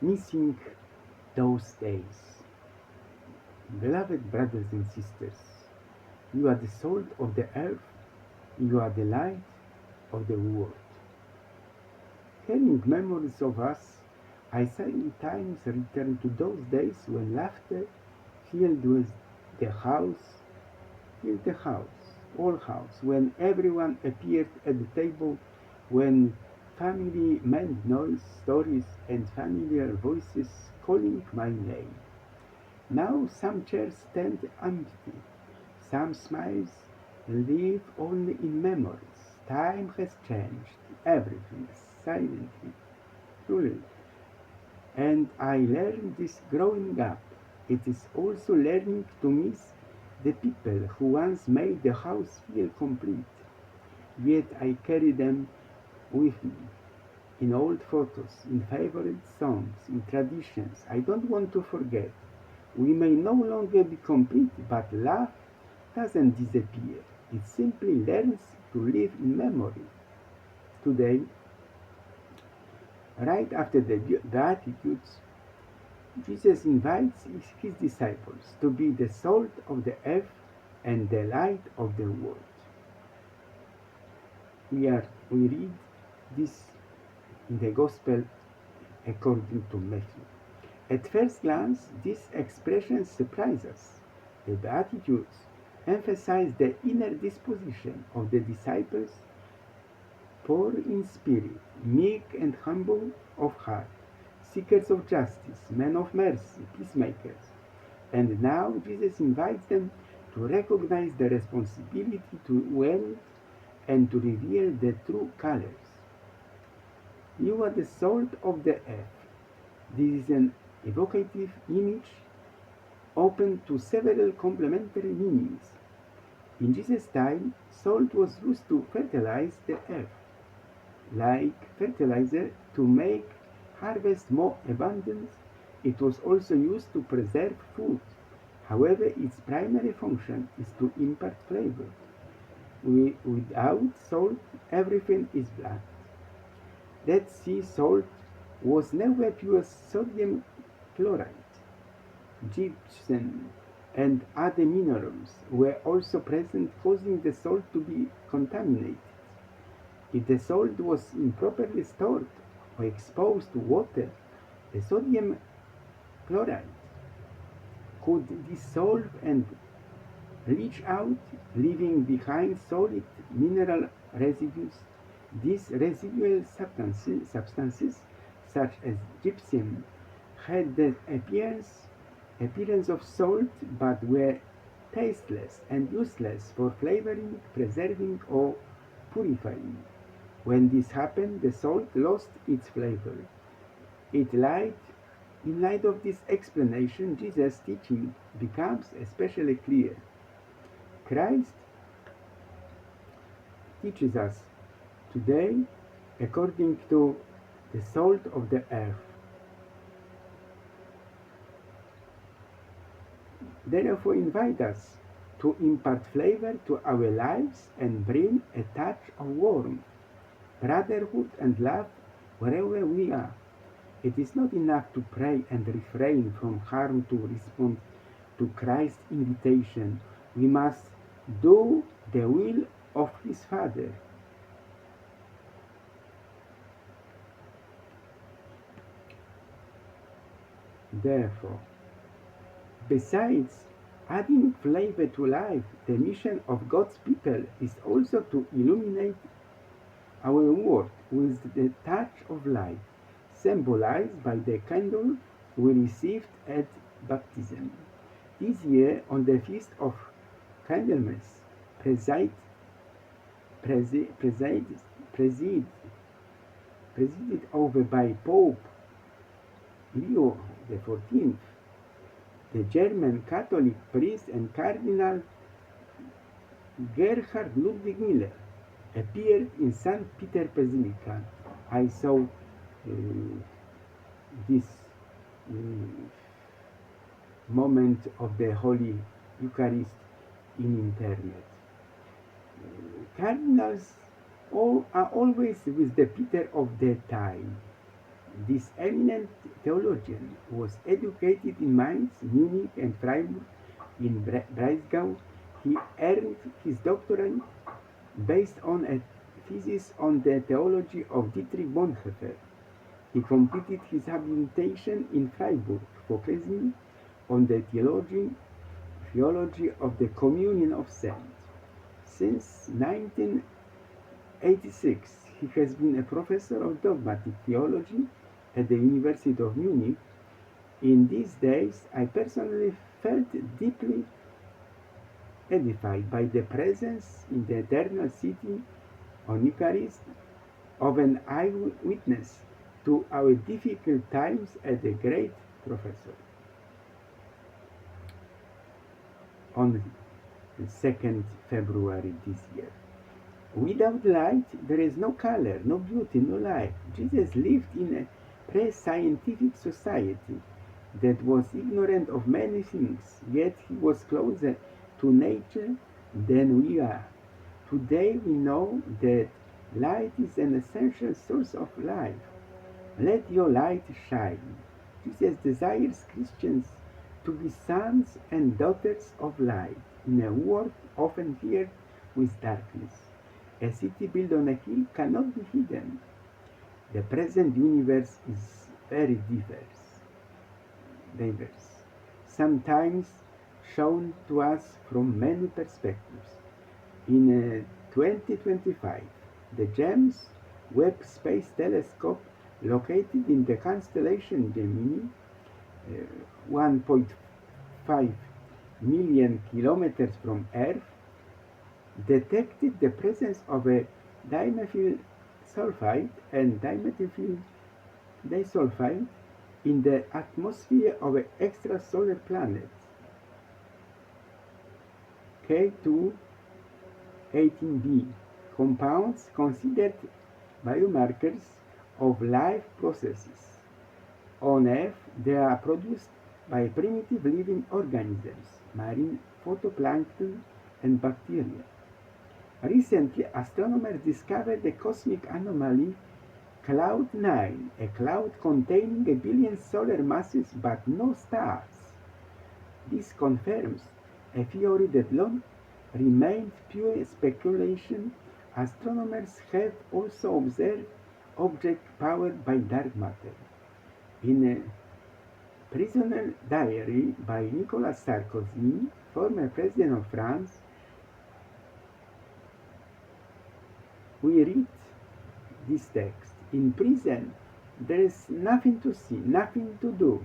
missing those days. Beloved brothers and sisters, you are the salt of the earth, you are the light of the world. Carrying memories of us, I sometimes return to those days when laughter filled with the house, filled the house, all house, when everyone appeared at the table, when family made noise, stories, and familiar voices calling my name. Now some chairs stand empty, some smiles live only in memories. Time has changed everything silently, truly. And I learned this growing up. It is also learning to miss the people who once made the house feel complete. Yet I carry them with me in old photos, in favorite songs, in traditions I don't want to forget. We may no longer be complete, but love doesn't disappear. It simply learns to live in memory. Today, right after the Beatitudes, Jesus invites his disciples to be the salt of the earth and the light of the world. We read this in the Gospel according to Matthew. At first glance, these expressions surprise us. The Beatitudes emphasize the inner disposition of the disciples, poor in spirit, meek and humble of heart, seekers of justice, men of mercy, peacemakers. And now Jesus invites them to recognize the responsibility to weld and to reveal the true colors. You are the salt of the earth. This is an evocative image open to several complementary meanings. In Jesus' time, salt was used to fertilize the earth, like fertilizer to make harvest more abundant. It was also used to preserve food. However, its primary function is to impart flavor. Without salt, everything is bland. That sea salt was never pure sodium chloride. Gypsum and other minerals were also present, causing the salt to be contaminated. If the salt was improperly stored or exposed to water, the sodium chloride could dissolve and leach out, leaving behind solid mineral residues. These residual substances, such as gypsum, had the appearance of salt but were tasteless and useless for flavoring, preserving, or purifying. When this happened, the salt lost its flavor. It light, in light of this explanation, Jesus' teaching becomes especially clear. Christ teaches us today according to the salt of the earth. Therefore, invite us to impart flavor to our lives and bring a touch of warmth, brotherhood, and love wherever we are. It is not enough to pray and refrain from harm to respond to Christ's invitation. We must do the will of his Father. Therefore, besides adding flavor to life, the mission of God's people is also to illuminate our world with the touch of light, symbolized by the candle we received at baptism. This year, on the Feast of Candlemas, presided, presided, presided, presided over by Pope Leo XIV, the German Catholic priest and Cardinal Gerhard Ludwig Miller appeared in St. Peter Basilica. I saw this uh, moment of the Holy Eucharist in internet. Cardinals are always with the Peter of their time. This eminent theologian was educated in Mainz, Munich, and Freiburg. In Breisgau, he earned his doctorate based on a thesis on the theology of Dietrich Bonhoeffer. He completed his habilitation in Freiburg, focusing on the theology of the communion of saints. Since 1986, he has been a professor of dogmatic theology at the University of Munich. In these days, I personally felt deeply edified by the presence in the eternal city on Eucharist of an eyewitness to our difficult times as a great professor. On the 2nd February this year. Without light, there is no color, no beauty, no life. Jesus lived in a pre-scientific society that was ignorant of many things, yet he was closer to nature than we are. Today we know that light is an essential source of life. Let your light shine. Jesus desires Christians to be sons and daughters of light in a world often feared with darkness. A city built on a hill cannot be hidden. The present universe is very diverse, sometimes shown to us from many perspectives. In 2025, the James Webb Space Telescope, located in the constellation Gemini, 1.5 million kilometers from Earth, detected the presence of a dimethyl sulfide and dimethyl disulfide in the atmosphere of an extrasolar planet, K2-18b, compounds considered biomarkers of life processes. On Earth, they are produced by primitive living organisms, marine phytoplankton, and bacteria. Recently, astronomers discovered the cosmic anomaly Cloud 9, a cloud containing a billion solar masses but no stars. This confirms a theory that long remained pure speculation. Astronomers have also observed objects powered by dark matter. In a Prisoner Diary by Nicolas Sarkozy, former president of France, we read this text. In prison, there is nothing to see, nothing to do.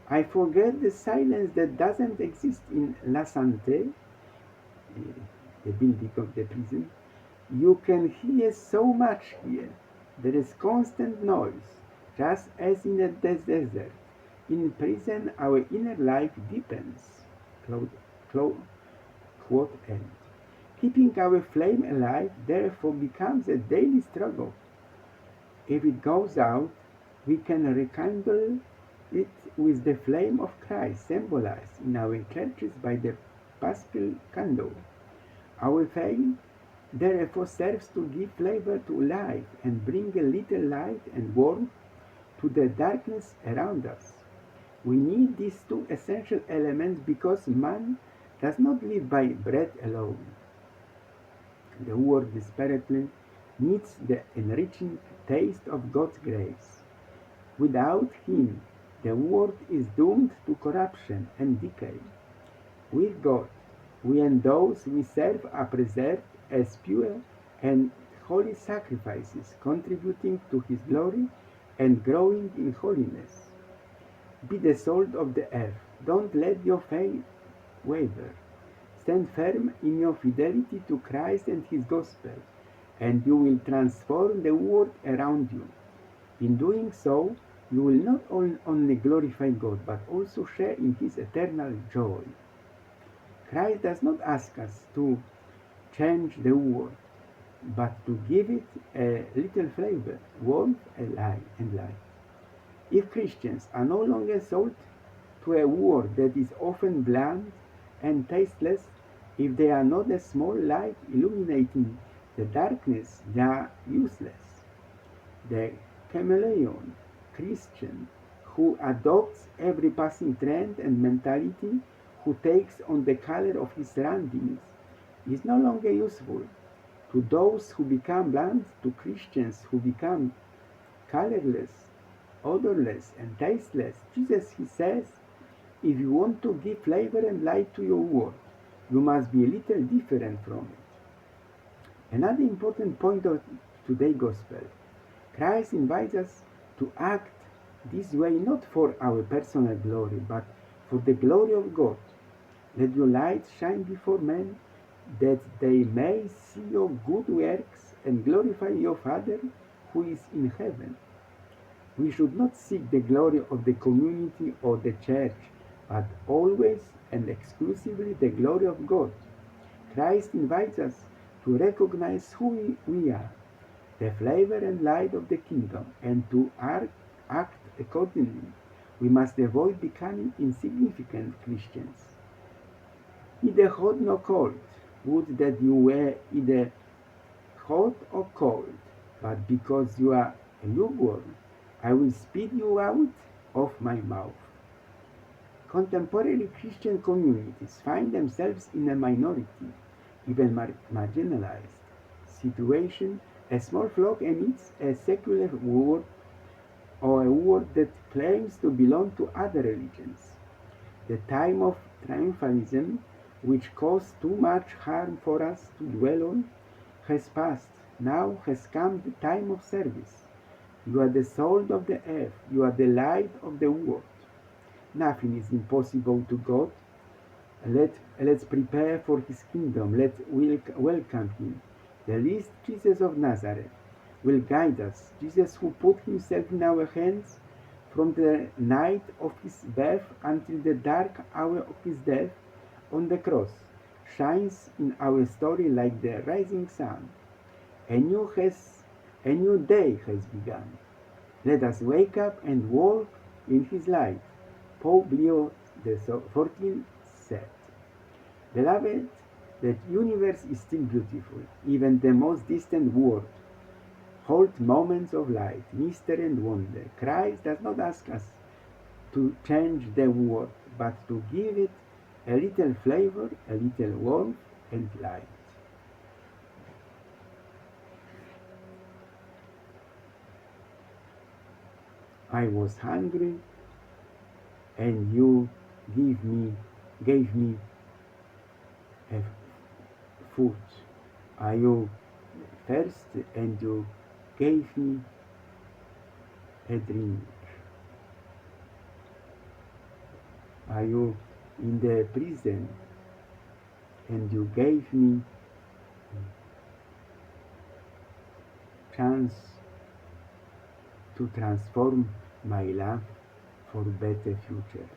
I forget the silence that doesn't exist in La Santé, the building of the prison. You can hear so much here. There is constant noise, just as in a desert. In prison, our inner life deepens. Quote end. Keeping our flame alive, therefore, becomes a daily struggle. If it goes out, we can rekindle it with the flame of Christ, symbolized in our churches by the Paschal candle. Our faith, therefore, serves to give flavor to life and bring a little light and warmth to the darkness around us. We need these two essential elements because man does not live by bread alone. The world desperately needs the enriching taste of God's grace. Without Him, the world is doomed to corruption and decay. With God, we and those we serve are preserved as pure and holy sacrifices, contributing to His glory and growing in holiness. Be the salt of the earth. Don't let your faith waver. Stand firm in your fidelity to Christ and His gospel, and you will transform the world around you. In doing so, you will not only glorify God, but also share in His eternal joy. Christ does not ask us to change the world, but to give it a little flavor, warmth, and life. If Christians are no longer salt to a world that is often bland and tasteless, if they are not a small light illuminating the darkness, they are useless. The chameleon Christian who adopts every passing trend and mentality, who takes on the color of his surroundings, is no longer useful. To those who become bland, to Christians who become colorless, odorless, and tasteless, Jesus, he says, if you want to give flavor and light to your world, you must be a little different from it. Another important point of today's gospel, Christ invites us to act this way not for our personal glory, but for the glory of God. Let your light shine before men, that they may see your good works and glorify your Father who is in heaven. We should not seek the glory of the community or the church, but always and exclusively the glory of God. Christ invites us to recognize who we are, the flavor and light of the kingdom, and to act accordingly. We must avoid becoming insignificant Christians. Neither hot nor cold. Would that you were either hot or cold, but because you are lukewarm, I will spit you out of my mouth. Contemporary Christian communities find themselves in a minority, even marginalized situation. A small flock emits a secular word or a word that claims to belong to other religions. The time of triumphalism, which caused too much harm for us to dwell on, has passed. Now has come the time of service. You are the salt of the earth. You are the light of the world. Nothing is impossible to God. Let's prepare for his kingdom. Let's welcome him. The least Jesus of Nazareth will guide us. Jesus who put himself in our hands from the night of his birth until the dark hour of his death on the cross, shines in our story like the rising sun. A new day has begun. Let us wake up and walk in his light. Pope Leo XIV said, Beloved, the universe is still beautiful. Even the most distant world holds moments of light, mystery, and wonder. Christ does not ask us to change the world, but to give it a little flavor, a little warmth, and light. I was hungry, and you gave me a food. Are you thirsty, and you gave me a drink? Are you in the prison, and you gave me chance to transform my life for better future?